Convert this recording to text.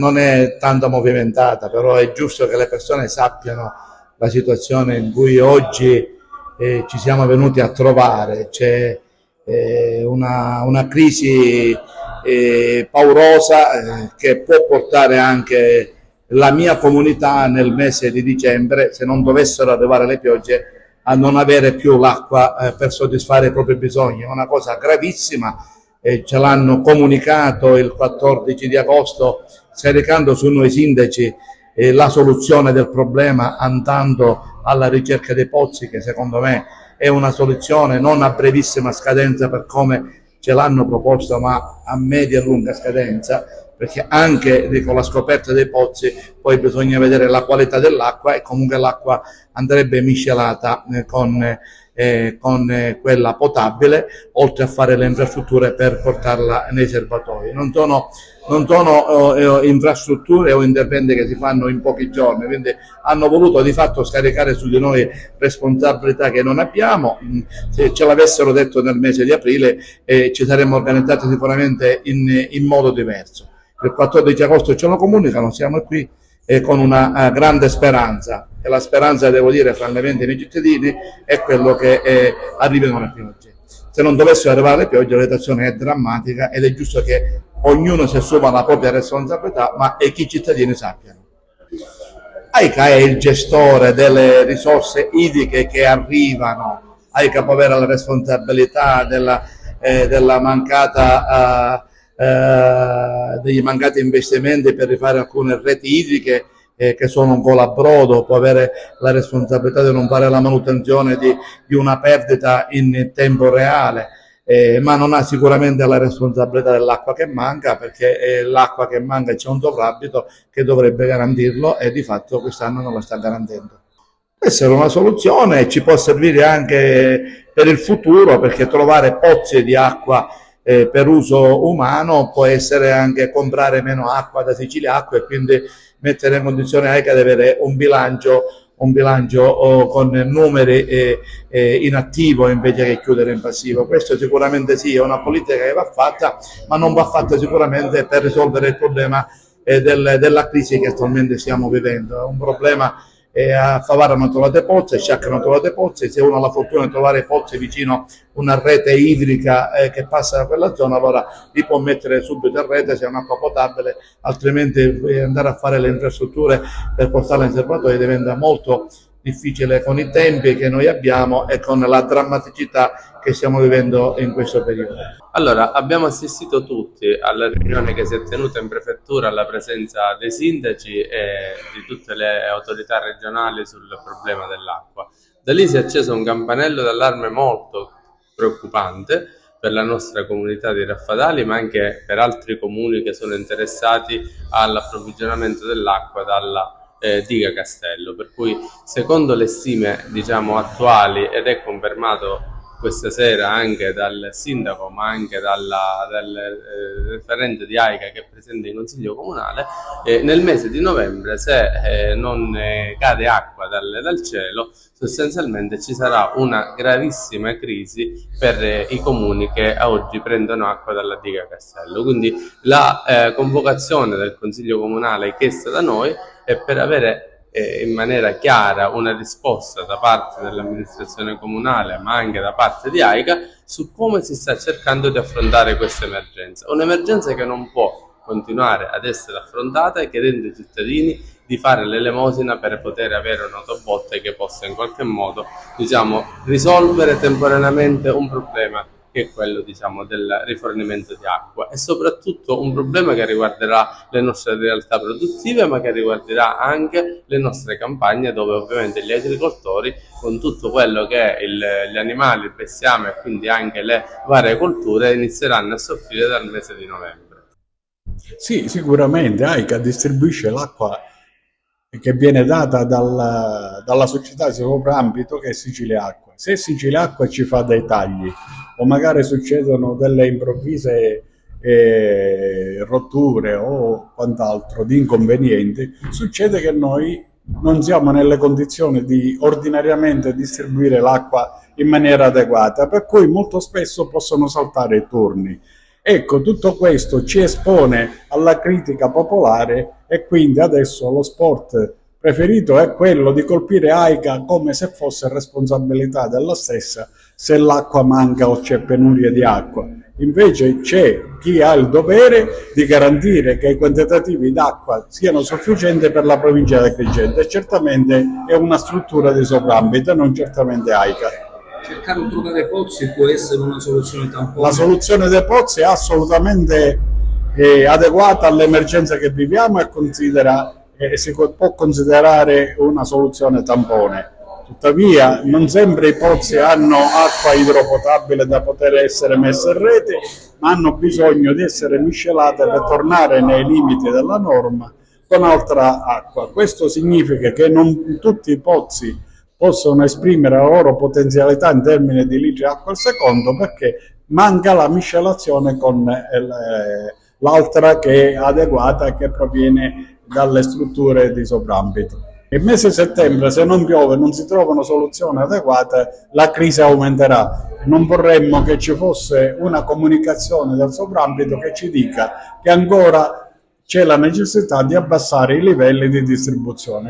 Non è tanto movimentata, però è giusto che le persone sappiano la situazione in cui oggi ci siamo venuti a trovare. C'è una crisi paurosa che può portare anche la mia comunità nel mese di dicembre, se non dovessero arrivare le piogge, a non avere più l'acqua per soddisfare i propri bisogni. È una cosa gravissima, ce l'hanno comunicato il 14 di agosto, scaricando su noi sindaci la soluzione del problema, andando alla ricerca dei pozzi, che secondo me è una soluzione non a brevissima scadenza per come ce l'hanno proposto, ma a media e lunga scadenza, perché anche con la scoperta dei pozzi poi bisogna vedere la qualità dell'acqua, e comunque l'acqua andrebbe miscelata con quella potabile, oltre a fare le infrastrutture per portarla nei serbatoi. Non sono infrastrutture o interventi che si fanno in pochi giorni, quindi hanno voluto di fatto scaricare su di noi responsabilità che non abbiamo. Se ce l'avessero detto nel mese di aprile ci saremmo organizzati sicuramente in modo diverso. Il 14 agosto ce lo comunicano, siamo qui con una grande speranza, e la speranza, devo dire francamente, nei cittadini è quello che arrivino le piogge. Se non dovessero arrivare le piogge, la situazione è drammatica ed è giusto che ognuno si assuma la propria responsabilità, ma e che i cittadini sappiano. AICA è il gestore delle risorse idriche che arrivano. AICA può avere la responsabilità della degli mancati investimenti per rifare alcune reti idriche che sono un colabrodo, può avere la responsabilità di non fare la manutenzione di una perdita in tempo reale, ma non ha sicuramente la responsabilità dell'acqua che manca, perché l'acqua che manca c'è un sovrabito che dovrebbe garantirlo e di fatto quest'anno non la sta garantendo. Può essere una soluzione, ci può servire anche per il futuro, perché trovare pozzi di acqua per uso umano può essere anche comprare meno acqua da Sicilia Acqua e quindi mettere in condizione AICA di avere un bilancio con numeri in attivo invece che chiudere in passivo. Questo sicuramente sì, è una politica che va fatta, ma non va fatta sicuramente per risolvere il problema della crisi che attualmente stiamo vivendo. È un problema. A Favara hanno trovato pozze, a Sciacca hanno trovato pozze. Se uno ha la fortuna di trovare pozze vicino una rete idrica che passa da quella zona, allora li può mettere subito in rete se è un'acqua potabile, altrimenti andare a fare le infrastrutture per portarla in serbatoio diventa molto difficile con i tempi che noi abbiamo e con la drammaticità che stiamo vivendo in questo periodo. Allora, abbiamo assistito tutti alla riunione che si è tenuta in prefettura alla presenza dei sindaci e di tutte le autorità regionali sul problema dell'acqua. Da lì si è acceso un campanello d'allarme molto preoccupante per la nostra comunità di Raffadali, ma anche per altri comuni che sono interessati all'approvvigionamento dell'acqua dalla diga Castello, per cui secondo le stime attuali, ed è confermato questa sera anche dal sindaco ma anche dal referente di AICA che è presente in consiglio comunale, nel mese di novembre, se non cade acqua dal cielo, sostanzialmente ci sarà una gravissima crisi per i comuni che a oggi prendono acqua dalla diga Castello. Quindi la convocazione del consiglio comunale chiesta da noi è per avere in maniera chiara una risposta da parte dell'amministrazione comunale ma anche da parte di AICA su come si sta cercando di affrontare questa emergenza. Un'emergenza che non può continuare ad essere affrontata chiedendo ai cittadini di fare l'elemosina per poter avere un'autobotte che possa in qualche modo risolvere temporaneamente un problema che è quello del rifornimento di acqua, e soprattutto un problema che riguarderà le nostre realtà produttive ma che riguarderà anche le nostre campagne, dove ovviamente gli agricoltori, con tutto quello che è gli animali, il bestiame e quindi anche le varie colture, inizieranno a soffrire dal mese di novembre. Sì, sicuramente AICA distribuisce l'acqua che viene data dalla società di soprambito che è Sicilia Acqua. Se Sicilia Acqua ci fa dei tagli o magari succedono delle improvvise rotture o quant'altro di inconvenienti, succede che noi non siamo nelle condizioni di ordinariamente distribuire l'acqua in maniera adeguata, per cui molto spesso possono saltare i turni. Ecco, tutto questo ci espone alla critica popolare e quindi adesso lo sport preferito è quello di colpire Aica come se fosse responsabilità della stessa se l'acqua manca o c'è penuria di acqua. Invece c'è chi ha il dovere di garantire che i quantitativi d'acqua siano sufficienti per la provincia di Agrigento e certamente è una struttura di soprambito, non certamente Aica. Cercare un trucco dei pozzi può essere una soluzione tampone? La soluzione dei pozzi è assolutamente adeguata all'emergenza che viviamo e si può considerare una soluzione tampone. Tuttavia non sempre i pozzi hanno acqua idropotabile da poter essere messa in rete, ma hanno bisogno di essere miscelate per tornare nei limiti della norma con altra acqua. Questo significa che non tutti i pozzi possono esprimere la loro potenzialità in termini di litri acqua al secondo perché manca la miscelazione con l'altra che è adeguata e che proviene dalle strutture di soprambito. Il mese di settembre, se non piove e non si trovano soluzioni adeguate, la crisi aumenterà. Non vorremmo che ci fosse una comunicazione del soprambito che ci dica che ancora c'è la necessità di abbassare i livelli di distribuzione.